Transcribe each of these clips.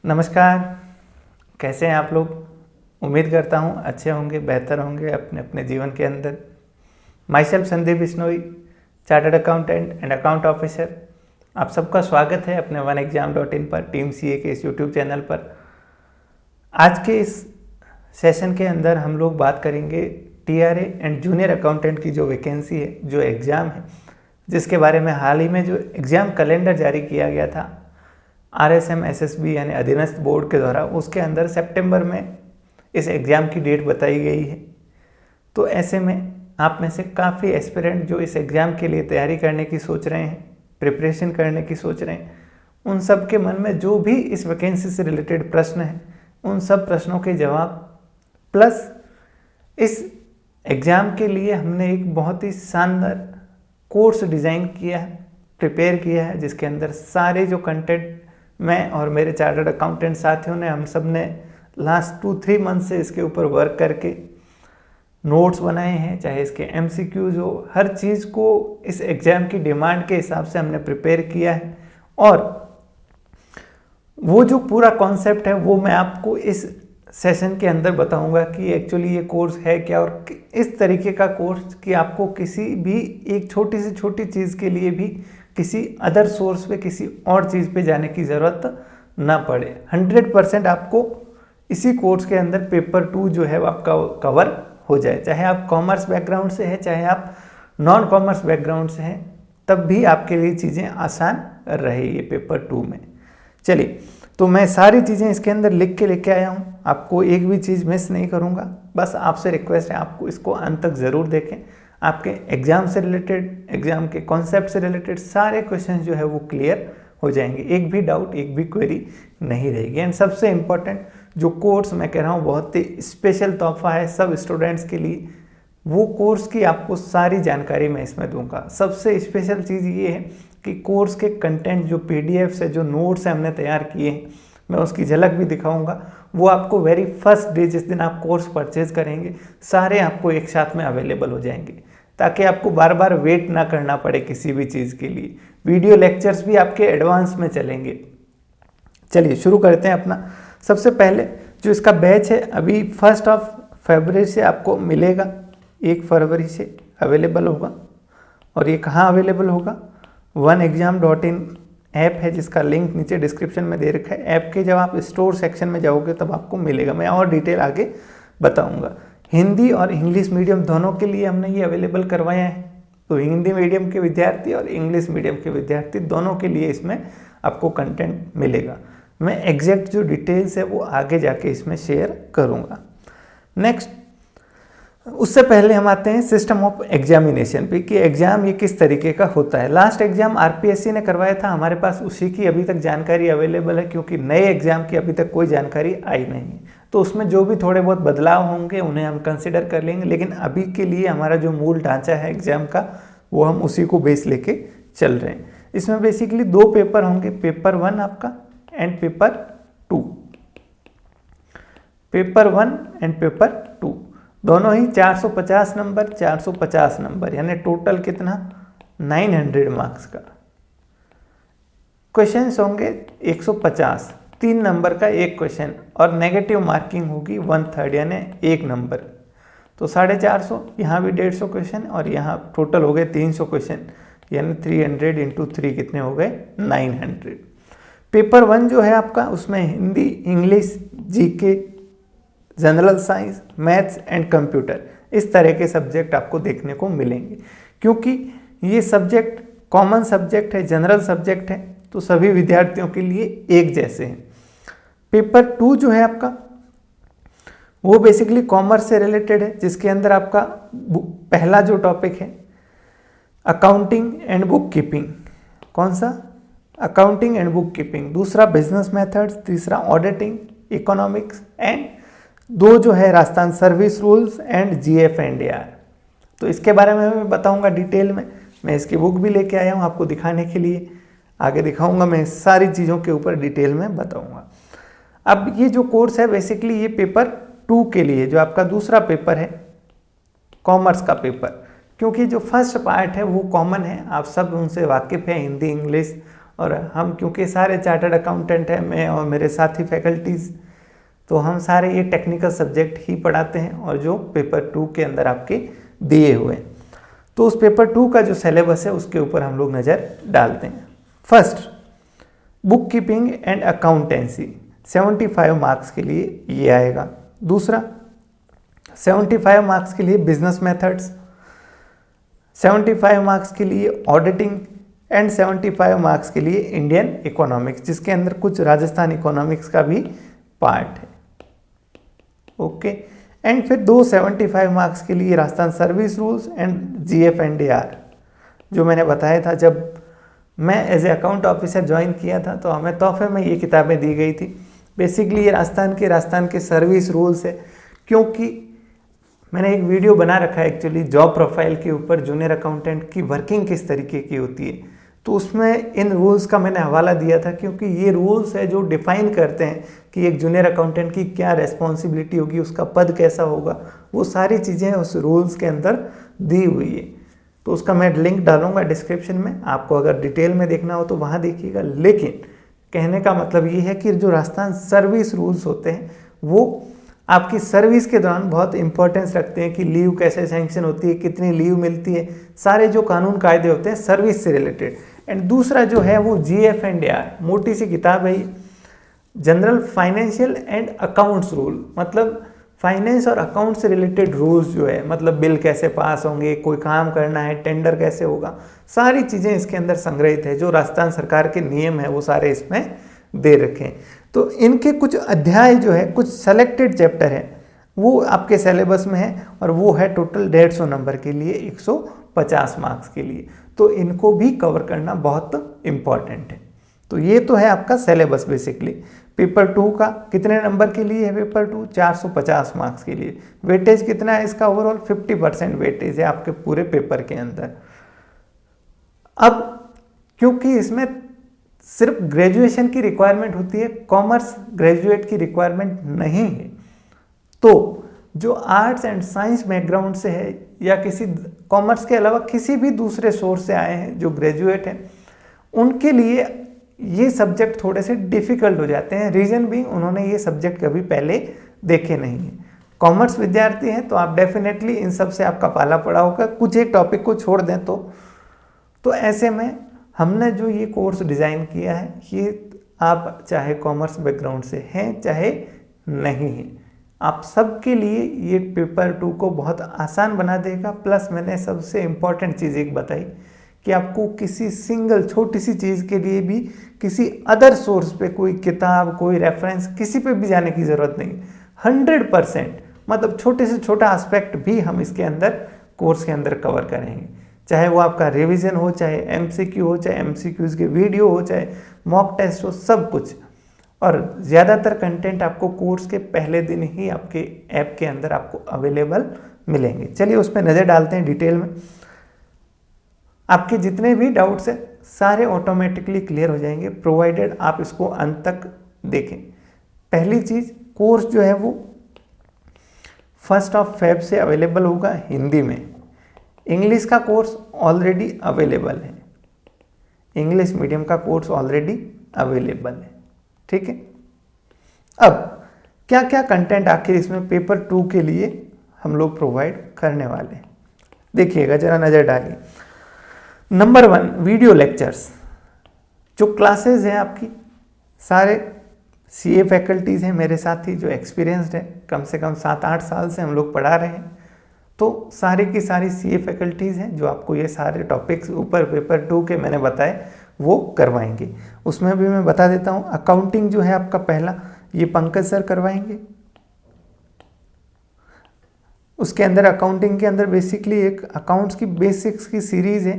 नमस्कार। कैसे हैं आप लोग? उम्मीद करता हूँ अच्छे होंगे, बेहतर होंगे अपने अपने जीवन के अंदर। My self Sandeep Bishnoi, chartered accountant and account officer. आप सबका स्वागत है अपने oneexam.in पर, टीम सीए के इस यूट्यूब चैनल पर। आज के इस सेशन के अंदर हम लोग बात करेंगे टीआरए एंड जूनियर अकाउंटेंट की जो वैकेंसी है, जो एग्ज़ाम है, जिसके बारे में हाल ही में जो एग्ज़ाम कैलेंडर जारी किया गया था आरएसएम एसएसबी यानी अधीनस्थ बोर्ड के द्वारा, उसके अंदर सितंबर में इस एग्ज़ाम की डेट बताई गई है। तो ऐसे में आप में से काफ़ी एस्पिरेंट जो इस एग्ज़ाम के लिए तैयारी करने की सोच रहे हैं, प्रिपरेशन करने की सोच रहे हैं, उन सब के मन में जो भी इस वैकेंसी से रिलेटेड प्रश्न हैं, उन सब प्रश्नों के जवाब प्लस इस एग्ज़ाम के लिए हमने एक बहुत ही शानदार कोर्स डिज़ाइन किया है, प्रिपेयर किया है, जिसके अंदर सारे जो कंटेंट मैं और मेरे चार्टर्ड अकाउंटेंट साथियों ने, हम सब ने लास्ट 2-3 मंथ से इसके ऊपर वर्क करके नोट्स बनाए हैं, चाहे इसके एमसीक्यूज हो, हर चीज़ को इस एग्ज़ाम की डिमांड के हिसाब से हमने प्रिपेयर किया है। और वो जो पूरा कॉन्सेप्ट है वो मैं आपको इस सेशन के अंदर बताऊंगा कि एक्चुअली ये कोर्स है क्या, और इस तरीके का कोर्स कि आपको किसी भी एक छोटी से छोटी चीज़ के लिए भी किसी अदर सोर्स पे, किसी और चीज़ पे जाने की ज़रूरत ना पड़े। 100% आपको इसी कोर्स के अंदर पेपर 2 जो है वो आपका कवर हो जाए। चाहे आप कॉमर्स बैकग्राउंड से हैं, चाहे आप नॉन कॉमर्स बैकग्राउंड से हैं, तब भी आपके लिए चीज़ें आसान रहे ये पेपर 2 में। चलिए, तो मैं सारी चीज़ें इसके अंदर लिख के लेके आया हूँ, आपको एक भी चीज़ मिस नहीं करूँगा। बस आपसे रिक्वेस्ट है, आपको इसको अंत तक ज़रूर देखें। आपके एग्ज़ाम से रिलेटेड, एग्ज़ाम के कॉन्सेप्ट से रिलेटेड सारे क्वेश्चन जो है वो क्लियर हो जाएंगे। एक भी डाउट, एक भी क्वेरी नहीं रहेगी। एंड सबसे इम्पॉर्टेंट जो कोर्स मैं कह रहा हूँ बहुत ही स्पेशल तोहफा है सब स्टूडेंट्स के लिए, वो कोर्स की आपको सारी जानकारी मैं इसमें दूंगा। सबसे स्पेशल चीज़ ये है कि कोर्स के कंटेंट जो पीडीएफ्स है, जो नोट्स हैं हमने तैयार किए हैं, मैं उसकी झलक भी दिखाऊंगा। वो आपको वेरी फर्स्ट डे, जिस दिन आप कोर्स परचेज करेंगे, सारे आपको एक साथ में अवेलेबल हो जाएंगे, ताकि आपको बार बार वेट ना करना पड़े किसी भी चीज़ के लिए। वीडियो लेक्चर्स भी आपके एडवांस में चलेंगे। चलिए शुरू करते हैं अपना। सबसे पहले जो इसका बैच है, अभी 1 फरवरी से आपको मिलेगा, 1 फरवरी से अवेलेबल होगा। और ये कहाँ अवेलेबल होगा? oneexam.in ऐप है, जिसका लिंक नीचे डिस्क्रिप्शन में दे रखा है। ऐप के जब आप स्टोर सेक्शन में जाओगे तब आपको मिलेगा। मैं और डिटेल आगे बताऊंगा। हिंदी और इंग्लिश मीडियम दोनों के लिए हमने ये अवेलेबल करवाया है। तो हिंदी मीडियम के विद्यार्थी और इंग्लिश मीडियम के विद्यार्थी दोनों के लिए इसमें आपको कंटेंट मिलेगा। मैं एग्जैक्ट जो डिटेल्स है वो आगे जाके इसमें शेयर करूँगा। नेक्स्ट, उससे पहले हम आते हैं सिस्टम ऑफ एग्जामिनेशन पे कि एग्ज़ाम ये किस तरीके का होता है। लास्ट एग्ज़ाम आरपीएससी ने करवाया था, हमारे पास उसी की अभी तक जानकारी अवेलेबल है, क्योंकि नए एग्ज़ाम की अभी तक कोई जानकारी आई नहीं है। तो उसमें जो भी थोड़े बहुत बदलाव होंगे उन्हें हम कंसिडर कर लेंगे, लेकिन अभी के लिए हमारा जो मूल ढांचा है एग्ज़ाम का, वो हम उसी को बेस लेके चल रहे हैं। इसमें बेसिकली 2 पेपर होंगे, पेपर 1 आपका and paper 2। Paper 1 and paper 2 दोनों ही 450 नंबर 450 नंबर, यानी टोटल कितना? 900 मार्क्स का। क्वेश्चंस होंगे 150, 3 नंबर का एक क्वेश्चन, और नेगेटिव मार्किंग होगी 1/3 यानी 1 नंबर। तो 450, यहाँ भी 150 क्वेश्चन, और यहाँ टोटल हो गए 300 क्वेश्चन, यानी 300 × 3 कितने हो गए? 900। पेपर 1 जो है आपका, उसमें Hindi, English, GK, general science, maths and computer, इस तरह के सब्जेक्ट आपको देखने को मिलेंगे। क्योंकि ये सब्जेक्ट कॉमन सब्जेक्ट है, जनरल सब्जेक्ट है, तो सभी विद्यार्थियों के लिए एक जैसे हैं। पेपर 2 जो है आपका, वो बेसिकली कॉमर्स से रिलेटेड है, जिसके अंदर आपका पहला जो टॉपिक है अकाउंटिंग एंड बुक कीपिंग। कौन सा? Accounting and book keeping. दूसरा बिजनेस मेथड्स, तीसरा ऑडिटिंग, इकोनॉमिक्स, एंड 2 जो है Rajasthan service rules and GF&AR। तो इसके बारे में मैं बताऊंगा डिटेल में। मैं इसकी बुक भी लेके आया हूँ आपको दिखाने के लिए, आगे दिखाऊंगा। मैं सारी चीज़ों के ऊपर डिटेल में बताऊंगा। अब ये जो कोर्स है बेसिकली ये पेपर 2 के लिए, जो आपका दूसरा पेपर है कॉमर्स का पेपर, क्योंकि जो फर्स्ट पार्ट है वो कॉमन है, आप सब उनसे वाकिफ़ हैं, हिंदी, इंग्लिश और हम क्योंकि सारे चार्टर्ड अकाउंटेंट हैं, मैं और मेरे साथी फैकल्टीज़, तो हम सारे ये टेक्निकल सब्जेक्ट ही पढ़ाते हैं और जो पेपर 2 के अंदर आपके दिए हुए हैं। तो उस पेपर 2 का जो सिलेबस है उसके ऊपर हम लोग नज़र डालते हैं। First, book keeping and accountancy 75 marks के लिए ये आएगा। दूसरा, 75 मार्क्स के लिए बिजनेस मेथड्स, 75 मार्क्स के लिए ऑडिटिंग एंड 75 मार्क्स के लिए इंडियन इकोनॉमिक्स, जिसके अंदर कुछ राजस्थान इकोनॉमिक्स का भी पार्ट है। ओके, एंड फिर 75 मार्क्स के लिए Rajasthan service rules and GF&AR, जो मैंने बताया था जब मैं as a account officer join किया था तो हमें तोहफे में ये किताबें दी गई थी। बेसिकली ये राजस्थान के सर्विस रूल्स है, क्योंकि मैंने एक वीडियो बना रखा है एक्चुअली जॉब प्रोफाइल के ऊपर, जूनियर अकाउंटेंट की वर्किंग किस तरीके की होती है, तो उसमें इन रूल्स का मैंने हवाला दिया था, क्योंकि ये रूल्स है जो डिफाइन करते हैं कि एक जूनियर अकाउंटेंट की क्या रेस्पॉन्सिबिलिटी होगी, उसका पद कैसा होगा, वो सारी चीज़ें उस रूल्स के अंदर दी हुई है। तो उसका मैं लिंक डालूंगा डिस्क्रिप्शन में, आपको अगर डिटेल में देखना हो तो वहाँ देखिएगा। लेकिन कहने का मतलब ये है कि जो राजस्थान सर्विस रूल्स होते हैं वो आपकी सर्विस के दौरान बहुत इंपॉर्टेंस रखते हैं कि लीव कैसे सैंक्शन होती है, कितनी लीव मिलती है, सारे जो कानून कायदे होते हैं सर्विस से रिलेटेड। एंड दूसरा जो है वो GF&AR, मोटी सी किताब है, general financial and accounts rule, मतलब फाइनेंस और अकाउंट से रिलेटेड रूल्स जो है, मतलब बिल कैसे पास होंगे, कोई काम करना है, टेंडर कैसे होगा, सारी चीज़ें इसके अंदर संग्रहित है। जो राजस्थान सरकार के नियम है वो सारे इसमें दे रखे हैं। तो इनके कुछ अध्याय जो है, कुछ सेलेक्टेड चैप्टर है, वो आपके सिलेबस में है और वो है टोटल 150 नंबर के लिए, 150 मार्क्स के लिए। तो इनको भी कवर करना बहुत इम्पॉर्टेंट है। तो ये तो है आपका सिलेबस बेसिकली। पेपर 2 का कितने नंबर के लिए है? पेपर 2 450 मार्क्स के लिए। वेटेज कितना है इसका? ओवरऑल 50% वेटेज है आपके पूरे पेपर के अंदर। अब क्योंकि इसमें सिर्फ ग्रेजुएशन की रिक्वायरमेंट होती है, कॉमर्स ग्रेजुएट की रिक्वायरमेंट नहीं है, तो जो आर्ट्स एंड साइंस बैकग्राउंड से है या किसी कॉमर्स के अलावा किसी भी दूसरे सोर्स से आए हैं जो ग्रेजुएट हैं, उनके लिए ये सब्जेक्ट थोड़े से डिफ़िकल्ट हो जाते हैं। रीज़न भी उन्होंने ये सब्जेक्ट कभी पहले देखे नहीं हैं। कॉमर्स विद्यार्थी हैं तो आप डेफिनेटली इन सब से आपका पाला पड़ा होगा, कुछ एक टॉपिक को छोड़ दें तो ऐसे में हमने जो ये कोर्स डिज़ाइन किया है, ये आप चाहे कॉमर्स बैकग्राउंड से हैं चाहे नहीं हैं, आप सबके लिए ये पेपर 2 को बहुत आसान बना देगा। प्लस मैंने सबसे इम्पॉर्टेंट चीज़ एक बताई कि आपको किसी सिंगल छोटी सी चीज़ के लिए भी किसी अदर सोर्स पे कोई किताब, कोई रेफरेंस, किसी पे भी जाने की ज़रूरत नहीं। 100% मतलब छोटे से छोटा एस्पेक्ट भी हम इसके अंदर कोर्स के अंदर कवर करेंगे, चाहे वो आपका रिवीजन हो, चाहे MCQ हो, चाहे MCQs के वीडियो हो, चाहे मॉक टेस्ट हो, सब कुछ। और ज़्यादातर कंटेंट आपको कोर्स के पहले दिन ही आपके ऐप के अंदर आपको अवेलेबल मिलेंगे। चलिए उस पर नज़र डालते हैं डिटेल में। आपके जितने भी डाउट्स हैं सारे ऑटोमेटिकली क्लियर हो जाएंगे, प्रोवाइडेड आप इसको अंत तक देखें। पहली चीज़, कोर्स जो है वो 1 Feb से अवेलेबल होगा हिंदी में। इंग्लिश का कोर्स ऑलरेडी अवेलेबल है, इंग्लिश मीडियम का कोर्स ऑलरेडी अवेलेबल है, ठीक है। अब क्या क्या कंटेंट आखिर इसमें पेपर 2 के लिए हम लोग प्रोवाइड करने वाले हैं, देखिएगा जरा नज़र डालिए। Number 1, video lectures. जो क्लासेस हैं आपकी, सारे CA फैकल्टीज़ हैं मेरे साथ ही जो एक्सपीरियंसड है, कम से कम 7-8 साल से हम लोग पढ़ा रहे हैं। तो सारी की सारी CA फैकल्टीज़ हैं जो आपको ये सारे टॉपिक्स ऊपर पेपर 2 के मैंने बताए वो करवाएंगे। उसमें भी मैं बता देता हूँ, अकाउंटिंग जो है आपका पहला, ये पंकज सर करवाएंगे। उसके अंदर अकाउंटिंग के अंदर बेसिकली एक अकाउंट्स की बेसिक्स की सीरीज़ है,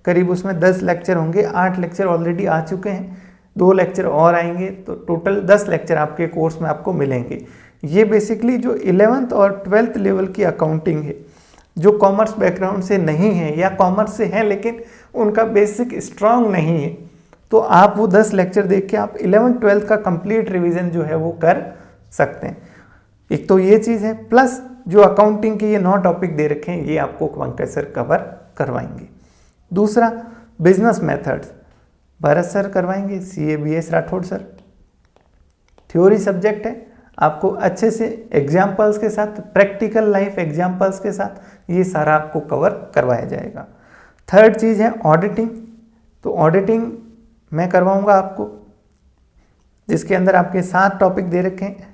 करीब उसमें 10 लेक्चर होंगे। 8 लेक्चर ऑलरेडी आ चुके हैं, 2 लेक्चर और आएंगे, तो टोटल 10 लेक्चर आपके कोर्स में आपको मिलेंगे। ये बेसिकली जो 11th और 12th लेवल की अकाउंटिंग है, जो कॉमर्स बैकग्राउंड से नहीं है या कॉमर्स से है लेकिन उनका बेसिक स्ट्रांग नहीं है, तो आप वो 10 लेक्चर देख के आप 11th-12th का कंप्लीट रिवीजन जो है वो कर सकते हैं। एक तो ये चीज़ है, प्लस जो अकाउंटिंग के ये 9 टॉपिक दे रखे हैं ये आपको पंकज सर कवर करवाएंगे। दूसरा, बिजनेस मेथड्स। भरत सर करवाएंगे, CA BS Rathore sir. Theory subject है, आपको अच्छे से एग्जाम्पल्स के साथ, प्रैक्टिकल लाइफ एग्जाम्पल्स के साथ ये सारा आपको कवर करवाया जाएगा। थर्ड चीज़ है ऑडिटिंग। तो ऑडिटिंग मैं करवाऊंगा आपको, जिसके अंदर आपके 7 टॉपिक दे रखे हैं।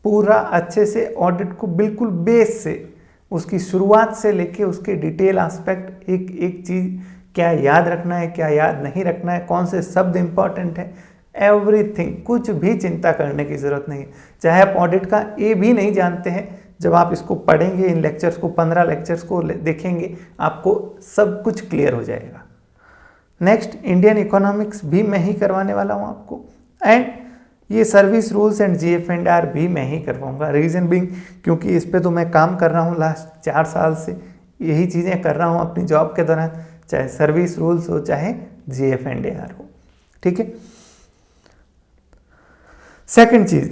पूरा अच्छे से ऑडिट को बिल्कुल बेस से, उसकी शुरुआत से लेके उसके डिटेल एस्पेक्ट, एक एक चीज़ क्या याद रखना है, क्या याद नहीं रखना है, कौन से शब्द इंपॉर्टेंट है, एवरीथिंग, कुछ भी चिंता करने की ज़रूरत नहीं है। चाहे आप ऑडिट का ए भी नहीं जानते हैं, जब आप इसको पढ़ेंगे, इन लेक्चर्स को, 15 लेक्चर्स को देखेंगे, आपको सब कुछ क्लियर हो जाएगा। नेक्स्ट, इंडियन इकोनॉमिक्स भी मैं ही करवाने वाला हूँ आपको, एंड ये सर्विस रूल्स एंड GF&R भी मैं ही करवाऊँगा। रीज़न बिंग, क्योंकि इस पे तो मैं काम कर रहा हूँ लास्ट 4 साल से, यही चीज़ें कर रहा हूँ अपनी जॉब के दौरान, चाहे सर्विस रूल्स हो, चाहे GF&R हो। ठीक है। सेकंड चीज़,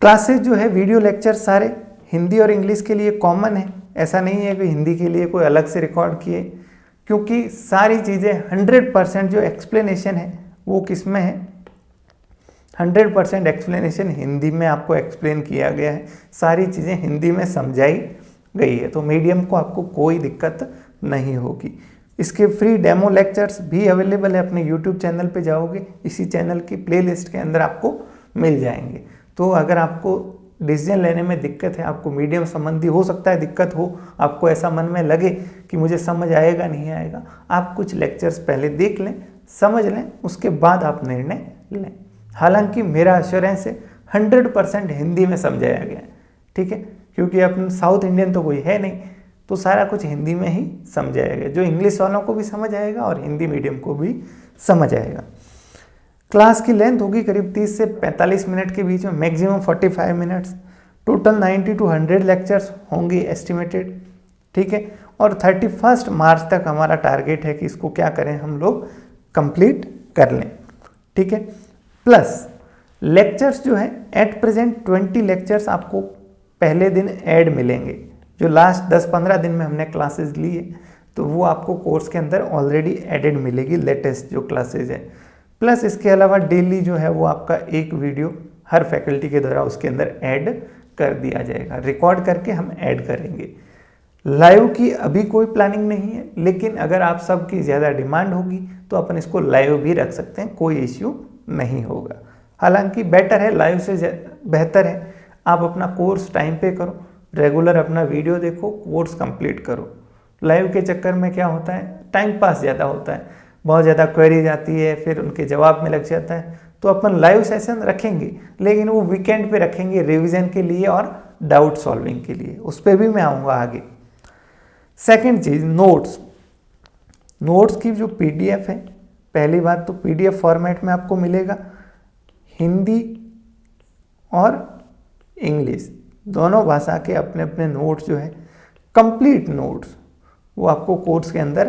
क्लासेस जो है, वीडियो लेक्चर सारे हिंदी और इंग्लिश के लिए कॉमन है। ऐसा नहीं है कि हिंदी के लिए कोई अलग से रिकॉर्ड किए, क्योंकि सारी चीज़ें 100% जो एक्सप्लेनेशन है वो किस में है, 100% एक्सप्लेनेशन हिंदी में आपको एक्सप्लेन किया गया है, सारी चीज़ें हिंदी में समझाई गई है, तो मीडियम को आपको कोई दिक्कत नहीं होगी। इसके फ्री डेमो लेक्चर्स भी अवेलेबल है, अपने YouTube चैनल पे जाओगे, इसी चैनल की प्लेलिस्ट के अंदर आपको मिल जाएंगे। तो अगर आपको डिसीजन लेने में दिक्कत है, आपको मीडियम संबंधी हो सकता है दिक्कत हो, आपको ऐसा मन में लगे कि मुझे समझ आएगा नहीं आएगा, आप कुछ लेक्चर्स पहले देख लें, समझ लें, उसके बाद आप निर्णय लें। हालांकि मेरा एश्योरेंस है 100% हिंदी में समझाया गया है। ठीक है, क्योंकि अपन साउथ इंडियन तो कोई है नहीं, तो सारा कुछ हिंदी में ही समझाया गया, जो इंग्लिश वालों को भी समझ आएगा और हिंदी मीडियम को भी समझ आएगा। क्लास की लेंथ होगी करीब 30 से 45 मिनट के बीच में, maximum 45 minutes. Total 90 to 100 lectures होंगे एस्टिमेटेड। ठीक है, और 31 मार्च तक हमारा टारगेट है कि इसको क्या करें, हम लोग कंप्लीट कर लें। ठीक है, प्लस लेक्चर्स जो है एट प्रेजेंट 20 लेक्चर्स आपको पहले दिन ऐड मिलेंगे। जो लास्ट 10-15 दिन में हमने क्लासेस ली है, तो वो आपको कोर्स के अंदर ऑलरेडी एडेड मिलेगी, लेटेस्ट जो क्लासेज है। प्लस इसके अलावा डेली जो है वो आपका एक वीडियो हर फैकल्टी के द्वारा उसके अंदर ऐड कर दिया जाएगा, रिकॉर्ड करके हम ऐड करेंगे। लाइव की अभी कोई प्लानिंग नहीं है, लेकिन अगर आप सबकी ज़्यादा डिमांड होगी तो अपन इसको लाइव भी रख सकते हैं, कोई इश्यू नहीं होगा। हालांकि बेटर है, लाइव से बेहतर है आप अपना कोर्स टाइम पे करो, रेगुलर अपना वीडियो देखो, कोर्स कंप्लीट करो। लाइव के चक्कर में क्या होता है, टाइम पास ज़्यादा होता है, बहुत ज़्यादा क्वेरीज आती है, फिर उनके जवाब में लग जाता है। तो अपन लाइव सेशन रखेंगे, लेकिन वो वीकेंड पे रखेंगे रिवीजन के लिए और डाउट सॉल्विंग के लिए, उस पर भी मैं आऊँगा आगे। सेकेंड चीज़, नोट्स। नोट्स की जो PDF है, पहली बात तो PDF फॉर्मेट में आपको मिलेगा, हिंदी और इंग्लिश दोनों भाषा के अपने अपने नोट्स जो है, कंप्लीट नोट्स, वो आपको कोर्स के अंदर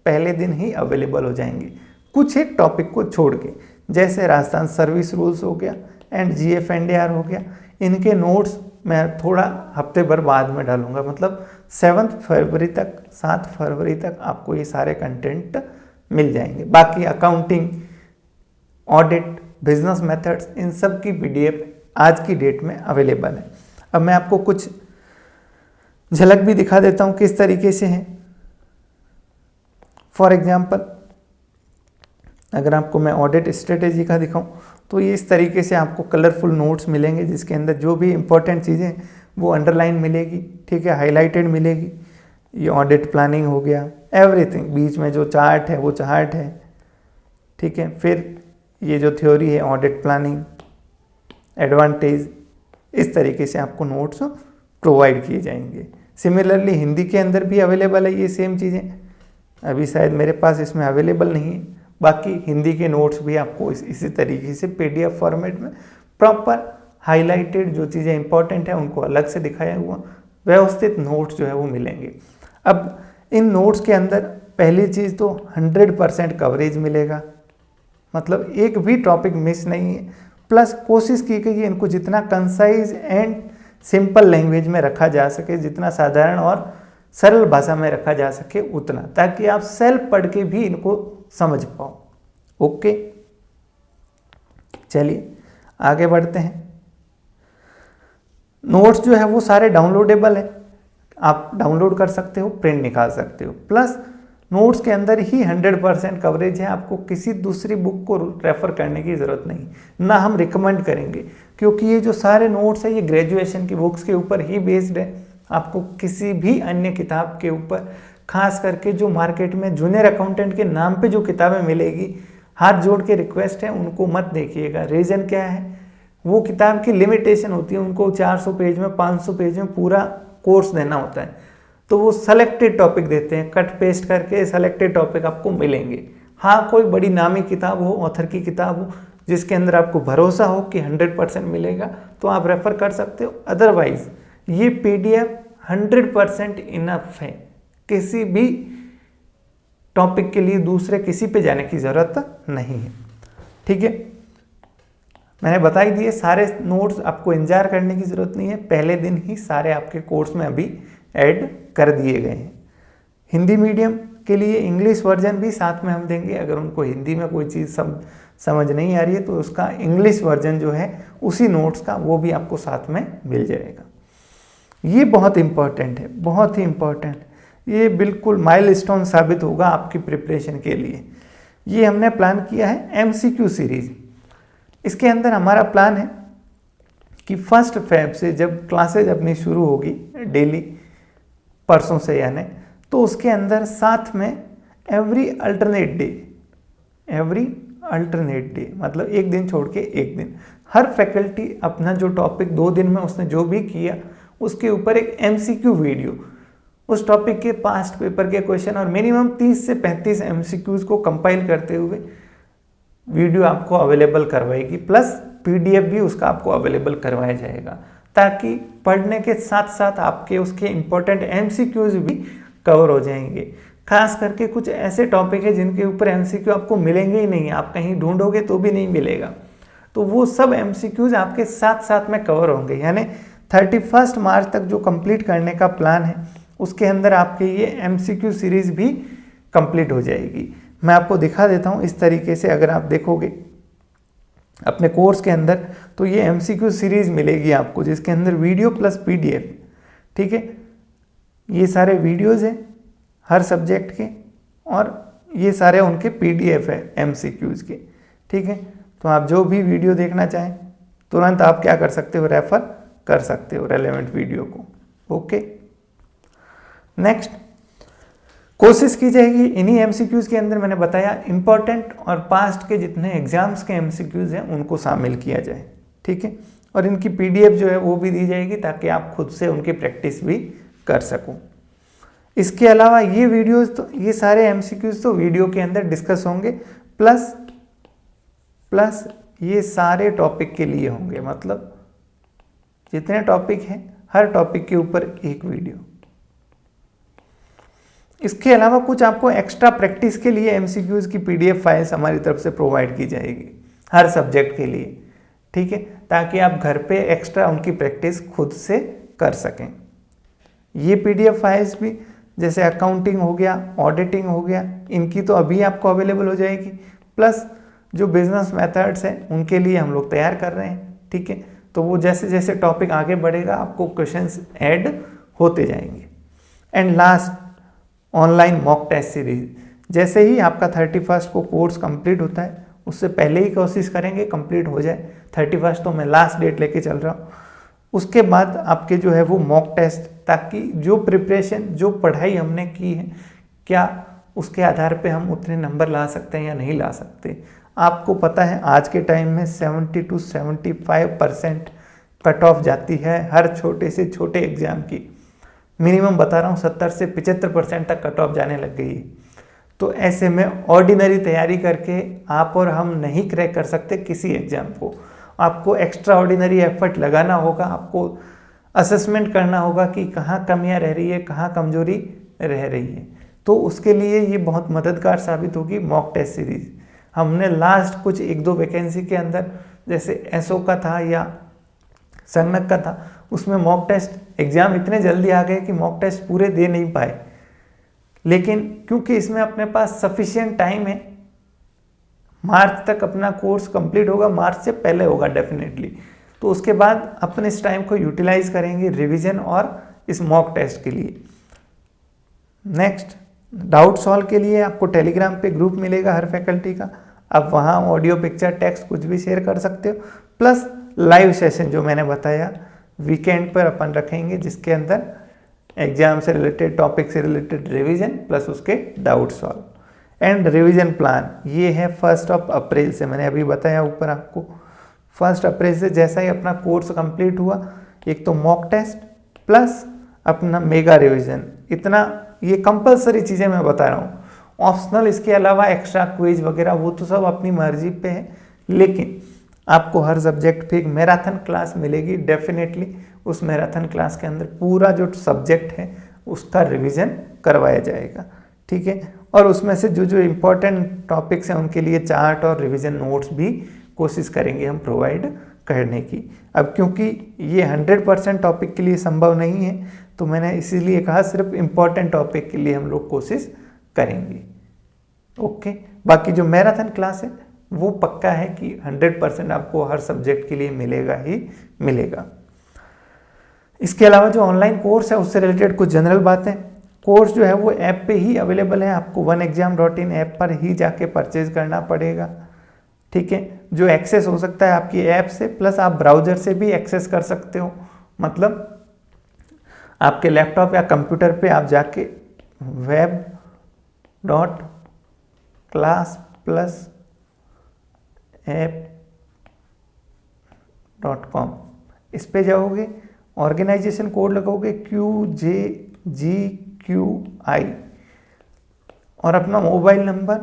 पहले दिन ही अवेलेबल हो जाएंगे, कुछ एक टॉपिक को छोड़ के, जैसे राजस्थान सर्विस रूल्स हो गया एंड GF&R हो गया। इनके नोट्स मैं थोड़ा हफ्ते भर बाद में डालूंगा, मतलब 7 फरवरी तक, 7 फरवरी तक आपको ये सारे कंटेंट मिल जाएंगे। बाकी अकाउंटिंग, ऑडिट, बिजनेस मेथड्स, इन सब की PDF आज की डेट में अवेलेबल है। अब मैं आपको कुछ झलक भी दिखा देता हूँ किस तरीके से है। फॉर एग्जाम्पल, अगर आपको मैं ऑडिट स्ट्रेटेजी का दिखाऊं, तो ये इस तरीके से आपको कलरफुल नोट्स मिलेंगे, जिसके अंदर जो भी इंपॉर्टेंट चीज़ें वो अंडरलाइन मिलेगी, ठीक है, हाईलाइटेड मिलेगी। ये ऑडिट प्लानिंग हो गया, एवरीथिंग, बीच में जो चार्ट है वो चार्ट है, ठीक है। फिर ये जो थ्योरी है, ऑडिट प्लानिंग, एडवांटेज, इस तरीके से आपको नोट्स प्रोवाइड किए जाएंगे। सिमिलरली हिंदी के अंदर भी अवेलेबल है ये सेम चीज़ें, अभी शायद मेरे पास इसमें अवेलेबल नहीं है। बाकी हिंदी के नोट्स भी आपको इसी तरीके से PDF फॉर्मेट में प्रॉपर हाईलाइटेड जो चीज़ें इंपॉर्टेंट हैं उनको अलग से दिखाया हुआ व्यवस्थित नोट्स जो है वो मिलेंगे। अब इन नोट्स के अंदर पहली चीज़ तो 100% कवरेज मिलेगा, मतलब एक भी टॉपिक मिस नहीं है। प्लस कोशिश की गई है इनको जितना कंसाइज एंड सिंपल लैंग्वेज में रखा जा सके, जितना साधारण और सरल भाषा में रखा जा सके उतना, ताकि आप सेल्फ पढ़ के भी इनको समझ पाओ। ओके, चलिए आगे बढ़ते हैं। नोट्स जो है वो सारे डाउनलोडेबल है, आप डाउनलोड कर सकते हो, प्रिंट निकाल सकते हो। प्लस नोट्स के अंदर ही 100% कवरेज है, आपको किसी दूसरी बुक को रेफर करने की ज़रूरत नहीं, ना हम रिकमेंड करेंगे, क्योंकि ये जो सारे नोट्स है ये ग्रेजुएशन की बुक्स के ऊपर ही बेस्ड है। आपको किसी भी अन्य किताब के ऊपर, खास करके जो मार्केट में जूनियर अकाउंटेंट के नाम पे जो किताबें मिलेगी, हाथ जोड़ के रिक्वेस्ट है उनको मत देखिएगा। रीज़न क्या है, वो किताब की लिमिटेशन होती है, उनको 400 पेज में 500 पेज में पूरा कोर्स देना होता है, तो वो सेलेक्टेड टॉपिक देते हैं, कट पेस्ट करके सेलेक्टेड टॉपिक आपको मिलेंगे। हाँ, कोई बड़ी नामी किताब हो, ऑथर की किताब हो, जिसके अंदर आपको भरोसा हो कि 100% मिलेगा, तो आप रेफ़र कर सकते हो। अदरवाइज ये PDF 100% इनफ है, किसी भी टॉपिक के लिए दूसरे किसी पे जाने की ज़रूरत नहीं है। ठीक है, मैंने बता ही दिए सारे नोट्स, आपको इंतजार करने की ज़रूरत नहीं है, पहले दिन ही सारे आपके कोर्स में अभी ऐड कर दिए गए हैं। हिंदी मीडियम के लिए इंग्लिश वर्जन भी साथ में हम देंगे, अगर उनको हिंदी में कोई चीज़ समझ नहीं आ रही है तो उसका इंग्लिश वर्जन जो है उसी नोट्स का, वो भी आपको साथ में मिल जाएगा। ये बहुत इम्पॉर्टेंट है, बहुत ही इम्पॉर्टेंट, ये बिल्कुल माइलस्टोन साबित होगा आपकी प्रिपरेशन के लिए। ये हमने प्लान किया है MCQ सीरीज। इसके अंदर हमारा प्लान है कि 1 फ़रवरी से जब क्लासेज अपनी शुरू होगी डेली, परसों से यानी, तो उसके अंदर साथ में एवरी अल्टरनेट डे मतलब एक दिन छोड़ के एक दिन, हर फैकल्टी अपना जो टॉपिक 2 दिन में उसने जो भी किया उसके ऊपर एक MCQ वीडियो, उस टॉपिक के पास्ट पेपर के क्वेश्चन और मिनिमम 30 से 35 MCQs को कंपाइल करते हुए वीडियो आपको अवेलेबल करवाएगी, प्लस PDF भी उसका आपको अवेलेबल करवाया जाएगा, ताकि पढ़ने के साथ साथ आपके उसके इम्पोर्टेंट MCQs भी कवर हो जाएंगे। खास करके कुछ ऐसे टॉपिक है जिनके ऊपर MCQ आपको मिलेंगे ही नहीं, आप कहीं ढूंढोगे तो भी नहीं मिलेगा, तो वो सब MCQs आपके साथ साथ में कवर होंगे। यानी 31 मार्च तक जो कंप्लीट करने का प्लान है उसके अंदर आपके ये MCQ सीरीज़ भी कंप्लीट हो जाएगी। मैं आपको दिखा देता हूँ इस तरीके से, अगर आप देखोगे अपने कोर्स के अंदर तो ये MCQ सीरीज़ मिलेगी आपको, जिसके अंदर वीडियो प्लस PDF, ठीक है, ये सारे वीडियोज़ हैं हर सब्जेक्ट के, और ये सारे उनके PDF है MCQs के। ठीक है, तो आप जो भी वीडियो देखना चाहें तुरंत आप क्या कर सकते हो, रेफ़र कर सकते हो रेलेवेंट वीडियो को। ओके, नेक्स्ट कोशिश की जाएगी इन्हीं MCQs के अंदर मैंने बताया इम्पॉर्टेंट और पास्ट के जितने एग्जाम्स के MCQs हैं उनको शामिल किया जाए। ठीक है, और इनकी PDF जो है वो भी दी जाएगी ताकि आप खुद से उनकी प्रैक्टिस भी कर सको। इसके अलावा ये वीडियोस तो, ये सारे MCQs तो वीडियो के अंदर डिस्कस होंगे, प्लस ये सारे टॉपिक के लिए होंगे, मतलब जितने टॉपिक हैं हर टॉपिक के ऊपर एक वीडियो। इसके अलावा कुछ आपको एक्स्ट्रा प्रैक्टिस के लिए MCQs की PDF फाइल्स हमारी तरफ से प्रोवाइड की जाएगी हर सब्जेक्ट के लिए। ठीक है, ताकि आप घर पे एक्स्ट्रा उनकी प्रैक्टिस खुद से कर सकें। ये PDF फाइल्स भी जैसे अकाउंटिंग हो गया, ऑडिटिंग हो गया, इनकी तो अभी आपको अवेलेबल हो जाएगी, प्लस जो बिजनेस मेथड्स हैं उनके लिए हम लोग तैयार कर रहे हैं। ठीक है, तो वो जैसे जैसे टॉपिक आगे बढ़ेगा आपको क्वेश्चंस ऐड होते जाएंगे। And last, online mock test series, जैसे ही आपका 31 को कोर्स कंप्लीट होता है उससे पहले ही कोशिश करेंगे कंप्लीट हो जाए। 31 तो मैं लास्ट डेट लेके चल रहा हूँ। उसके बाद आपके जो है वो मॉक टेस्ट, ताकि जो प्रिपरेशन, जो पढ़ाई हमने की है, क्या उसके आधार पे हम उतने नंबर ला सकते हैं या नहीं ला सकते। आपको पता है आज के टाइम में 70 to 75% कट ऑफ जाती है हर छोटे से छोटे एग्जाम की। मिनिमम बता रहा हूँ 70 से 75% तक कट ऑफ जाने लग गई है। तो ऐसे में ऑर्डिनरी तैयारी करके आप और हम नहीं क्रैक कर सकते किसी एग्ज़ाम को। आपको एक्स्ट्रा ऑर्डिनरी एफर्ट लगाना होगा, आपको असेसमेंट करना होगा कि कहाँ कमियाँ रह रही है, कहाँ कमजोरी रह रही है। तो उसके लिए ये बहुत मददगार साबित होगी मॉक टेस्ट सीरीज़। हमने लास्ट कुछ 1-2 वैकेंसी के अंदर, जैसे एसओ का था या संगणक का था, उसमें मॉक टेस्ट एग्ज़ाम इतने जल्दी आ गए कि मॉक टेस्ट पूरे दे नहीं पाए। लेकिन क्योंकि इसमें अपने पास सफिशिएंट टाइम है, मार्च तक अपना कोर्स कंप्लीट होगा, मार्च से पहले होगा डेफिनेटली। तो उसके बाद अपन इस टाइम को यूटिलाइज करेंगे रिवीजन और इस मॉक टेस्ट के लिए। नेक्स्ट, डाउट सॉल्व के लिए आपको टेलीग्राम पे ग्रुप मिलेगा हर फैकल्टी का, आप वहाँ ऑडियो पिक्चर टेक्स्ट कुछ भी शेयर कर सकते हो। प्लस लाइव सेशन जो मैंने बताया वीकेंड पर अपन रखेंगे, जिसके अंदर एग्जाम से रिलेटेड, टॉपिक से रिलेटेड रिवीजन प्लस उसके doubt solve and revision plan. ये है 1 अप्रैल से, मैंने अभी बताया ऊपर आपको। 1 अप्रैल से जैसा ही अपना कोर्स कंप्लीट हुआ, एक तो मॉक टेस्ट प्लस अपना मेगा रिवीजन, इतना ये कंपलसरी चीज़ें मैं बता रहा हूँ। ऑप्शनल इसके अलावा एक्स्ट्रा क्विज वगैरह वो तो सब अपनी मर्जी पे है, लेकिन आपको हर सब्जेक्ट पे एक मैराथन क्लास मिलेगी डेफिनेटली। उस मैराथन क्लास के अंदर पूरा जो सब्जेक्ट है उसका रिवीजन करवाया जाएगा, ठीक है। और उसमें से जो जो इम्पोर्टेंट टॉपिक्स हैं उनके लिए चार्ट और रिवीजन नोट्स भी कोशिश करेंगे हम प्रोवाइड करने की। अब क्योंकि ये 100% टॉपिक के लिए संभव नहीं है, तो मैंने इसीलिए कहा सिर्फ इम्पोर्टेंट टॉपिक के लिए हम लोग कोशिश करेंगे। ओके, बाकी जो मैराथन क्लास है वो पक्का है कि 100% आपको हर सब्जेक्ट के लिए मिलेगा ही मिलेगा। इसके अलावा जो ऑनलाइन कोर्स है उससे रिलेटेड कुछ जनरल बातें। कोर्स जो है वो ऐप पे ही अवेलेबल है, आपको oneexam.in ऐप पर ही जाके परचेज करना पड़ेगा, ठीक है। जो एक्सेस हो सकता है आपकी ऐप से, प्लस आप ब्राउज़र से भी एक्सेस कर सकते हो। मतलब आपके लैपटॉप या कंप्यूटर पे आप जाके web.class+app.com इस पे जाओगे, ऑर्गेनाइजेशन कोड लगाओगे QJGQI और अपना मोबाइल नंबर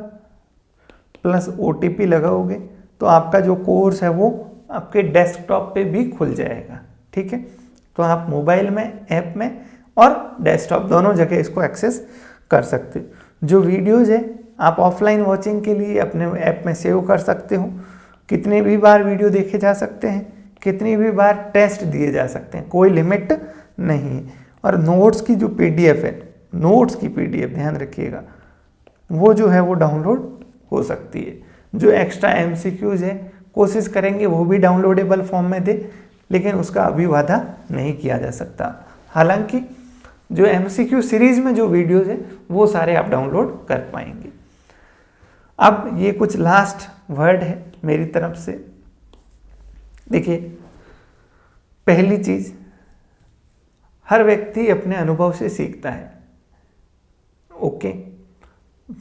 प्लस OTP लगाओगे, तो आपका जो कोर्स है वो आपके डेस्कटॉप पे भी खुल जाएगा, ठीक है। तो आप मोबाइल में, ऐप में और डेस्कटॉप दोनों जगह इसको एक्सेस कर सकते हो। जो वीडियोज़ है आप ऑफलाइन वॉचिंग के लिए अपने ऐप में सेव कर सकते हो। कितनी भी बार वीडियो देखे जा सकते हैं, कितनी भी बार टेस्ट दिए जा सकते हैं, कोई लिमिट नहीं है। और नोट्स की जो PDF है, नोट्स की PDF ध्यान रखिएगा, वो जो है वो डाउनलोड हो सकती है। जो एक्स्ट्रा MCQs है कोशिश करेंगे वो भी डाउनलोडेबल फॉर्म में दे, लेकिन उसका अभी वादा नहीं किया जा सकता। हालांकि जो MCQ सीरीज में जो वीडियोज़ है वो सारे आप डाउनलोड कर पाएंगे। अब ये कुछ लास्ट वर्ड है मेरी तरफ से। देखिए, पहली चीज, हर व्यक्ति अपने अनुभव से सीखता है। ओके,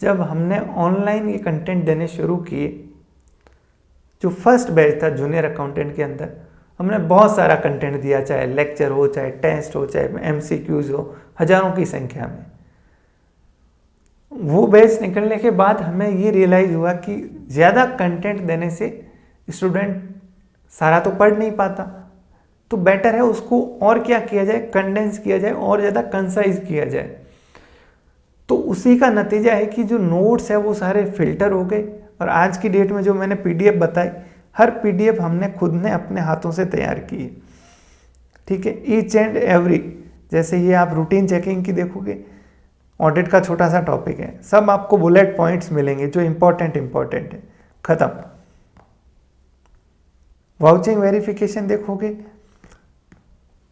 जब हमने ऑनलाइन ये कंटेंट देने शुरू किए, जो फर्स्ट बैच था जूनियर अकाउंटेंट के अंदर, हमने बहुत सारा कंटेंट दिया, चाहे लेक्चर हो, चाहे टेस्ट हो, चाहे MCQs हो, हजारों की संख्या में। वो बैच निकलने के बाद हमें ये रियलाइज हुआ कि ज़्यादा कंटेंट देने से स्टूडेंट सारा तो पढ़ नहीं पाता, तो बेटर है उसको और क्या किया जाए, कंडेंस किया जाए और ज़्यादा कंसाइज किया जाए। तो उसी का नतीजा है कि जो नोट्स है वो सारे फिल्टर हो गए। और आज की डेट में जो मैंने PDF बताई, हर PDF हमने खुद ने अपने हाथों से तैयार की है, ठीक है। ईच एंड एवरी, जैसे ये आप रूटीन चेकिंग की देखोगे, ऑडिट का छोटा सा टॉपिक है, सब आपको बुलेट पॉइंट्स मिलेंगे जो इम्पोर्टेंट है, खत्म। वाउचिंग वेरिफिकेशन देखोगे,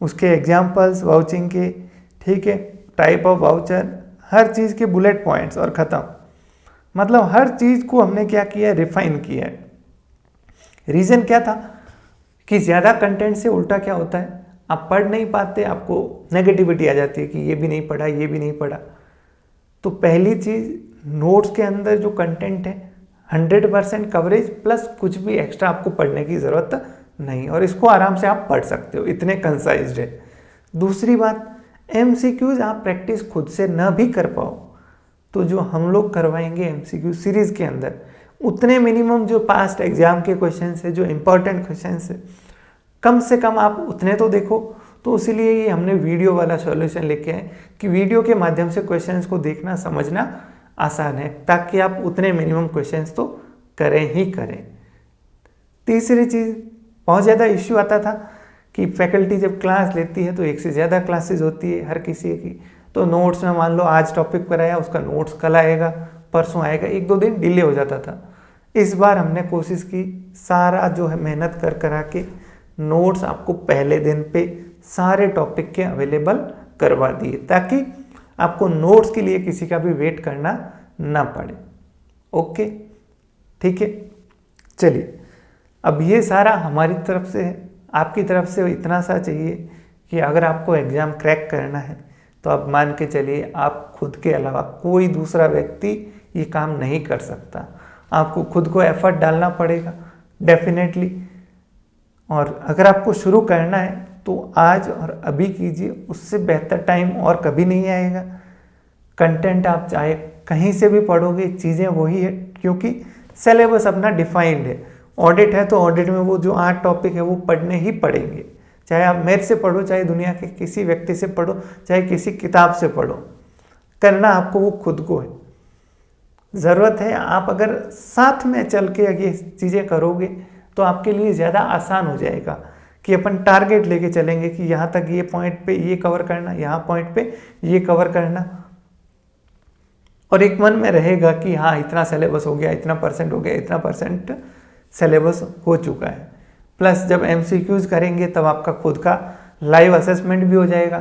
उसके एग्जाम्पल्स वाउचिंग के, ठीक है, टाइप ऑफ वाउचर, हर चीज़ के बुलेट पॉइंट्स और ख़त्म। मतलब हर चीज़ को हमने क्या किया है, रिफाइन किया है। रीज़न क्या था कि ज़्यादा कंटेंट से उल्टा क्या होता है, आप पढ़ नहीं पाते, आपको नेगेटिविटी आ जाती है कि ये भी नहीं पढ़ा, ये भी नहीं पढ़ा। तो पहली चीज़, नोट्स के अंदर जो कंटेंट है 100% कवरेज प्लस कुछ भी एक्स्ट्रा आपको पढ़ने की ज़रूरत नहीं, और इसको आराम से आप पढ़ सकते हो, इतने कंसाइज्ड है। दूसरी बात, MCQs आप प्रैक्टिस खुद से न भी कर पाओ तो जो हम लोग करवाएंगे MCQ सीरीज़ के अंदर, उतने मिनिमम जो पास्ट एग्जाम के क्वेश्चंस है, जो इम्पोर्टेंट क्वेश्चंस है, कम से कम आप उतने तो देखो। तो इसीलिए ये हमने वीडियो वाला सॉल्यूशन लेके आए कि वीडियो के माध्यम से क्वेश्चंस को देखना समझना आसान है, ताकि आप उतने मिनिमम क्वेश्चंस तो करें ही करें। तीसरी चीज़, बहुत ज़्यादा इश्यू आता था कि फैकल्टी जब क्लास लेती है तो एक से ज़्यादा क्लासेस होती है हर किसी की, तो नोट्स में मान लो आज टॉपिक पर आया, उसका नोट्स कल आएगा, परसों आएगा, 1-2 दिन डिले हो जाता था। इस बार हमने कोशिश की सारा जो है मेहनत कर करा के नोट्स आपको पहले दिन पे सारे टॉपिक के अवेलेबल करवा दिए, ताकि आपको नोट्स के लिए किसी का भी वेट करना ना पड़े। ओके, ठीक है। चलिए, अब ये सारा हमारी तरफ से है, आपकी तरफ से इतना सा चाहिए कि अगर आपको एग्ज़ाम क्रैक करना है तो आप मान के चलिए आप खुद के अलावा कोई दूसरा व्यक्ति ये काम नहीं कर सकता। आपको खुद को एफर्ट डालना पड़ेगा डेफिनेटली। और अगर आपको शुरू करना है तो आज और अभी कीजिए, उससे बेहतर टाइम और कभी नहीं आएगा। कंटेंट आप चाहे कहीं से भी पढ़ोगे, चीज़ें वही है, क्योंकि सिलेबस अपना डिफाइंड है। ऑडिट है तो ऑडिट में वो जो 8 टॉपिक है वो पढ़ने ही पड़ेंगे, चाहे आप मेरे से पढ़ो, चाहे दुनिया के किसी व्यक्ति से पढ़ो, चाहे किसी किताब से पढ़ो, करना आपको वो खुद को है। ज़रूरत है आप अगर साथ में चल के ये चीज़ें करोगे तो आपके लिए ज़्यादा आसान हो जाएगा कि अपन टारगेट लेके चलेंगे कि यहाँ तक ये पॉइंट पे ये कवर करना, यहाँ पॉइंट पे ये कवर करना, और एक मन में रहेगा कि हाँ इतना सिलेबस हो गया, इतना परसेंट हो गया, इतना परसेंट सिलेबस हो चुका है। प्लस जब MCQs करेंगे तब आपका खुद का लाइव असेसमेंट भी हो जाएगा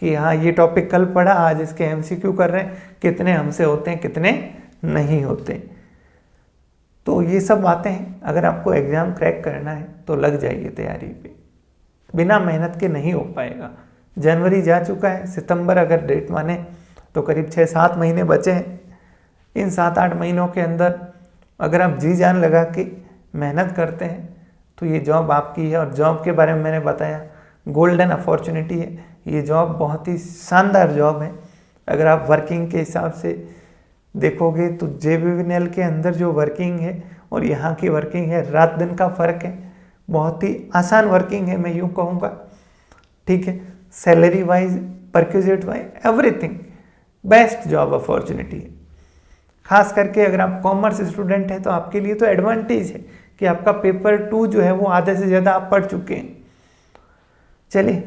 कि हाँ ये टॉपिक कल पढ़ा, आज इसके MCQ कर रहे हैं, कितने हमसे होते हैं, कितने नहीं होते। तो ये सब बातें हैं, अगर आपको एग्ज़ाम क्रैक करना है तो लग जाइए तैयारी पे, बिना मेहनत के नहीं हो पाएगा। जनवरी जा चुका है, सितंबर अगर डेट माने तो करीब 6-7 महीने बचे हैं। इन 7-8 महीनों के अंदर अगर आप जी जान लगा के मेहनत करते हैं तो ये जॉब आपकी है। और जॉब के बारे में मैंने बताया, गोल्डन अपॉर्चुनिटी है ये जॉब, बहुत ही शानदार जॉब है। अगर आप वर्किंग के हिसाब से देखोगे तो JBVNL के अंदर जो वर्किंग है और यहाँ की वर्किंग है, रात दिन का फ़र्क है। बहुत ही आसान वर्किंग है, मैं यूँ कहूँगा, ठीक है। Salary wise, perquisite wise, everything best job opportunity है। खास करके अगर आप कॉमर्स स्टूडेंट हैं तो आपके लिए तो एडवांटेज है कि आपका पेपर 2 जो है वो आधे से ज़्यादा आप पढ़ चुके हैं। चलिए,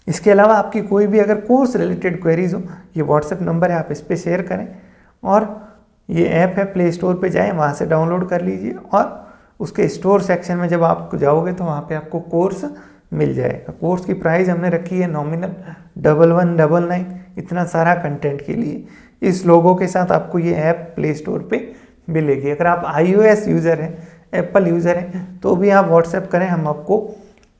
इसके अलावा आपकी कोई भी अगर कोर्स रिलेटेड क्वेरीज हो, ये व्हाट्सएप नंबर है, आप इस पर शेयर करें। और ये ऐप है, प्ले स्टोर पे जाएं, वहाँ से डाउनलोड कर लीजिए, और उसके स्टोर सेक्शन में जब आप जाओगे तो वहाँ पे आपको कोर्स मिल जाएगा। कोर्स की प्राइस हमने रखी है नॉमिनल 1199, इतना सारा कंटेंट के लिए। इस लोगों के साथ आपको ये ऐप प्ले स्टोर पे मिलेगी। अगर आप iOS यूज़र हैं, एप्पल यूज़र हैं, तो भी आप व्हाट्सएप करें, हम आपको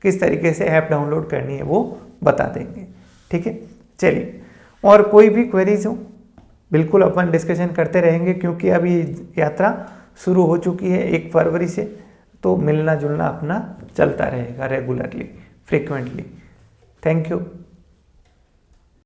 किस तरीके से ऐप डाउनलोड करनी है वो बता देंगे, ठीक है। चलिए, और कोई भी क्वेरीज हो बिल्कुल अपन डिस्कशन करते रहेंगे, क्योंकि अभी यात्रा शुरू हो चुकी है 1 फरवरी से, तो मिलना जुलना अपना चलता रहेगा रेगुलरली, फ्रिक्वेंटली। Thank you.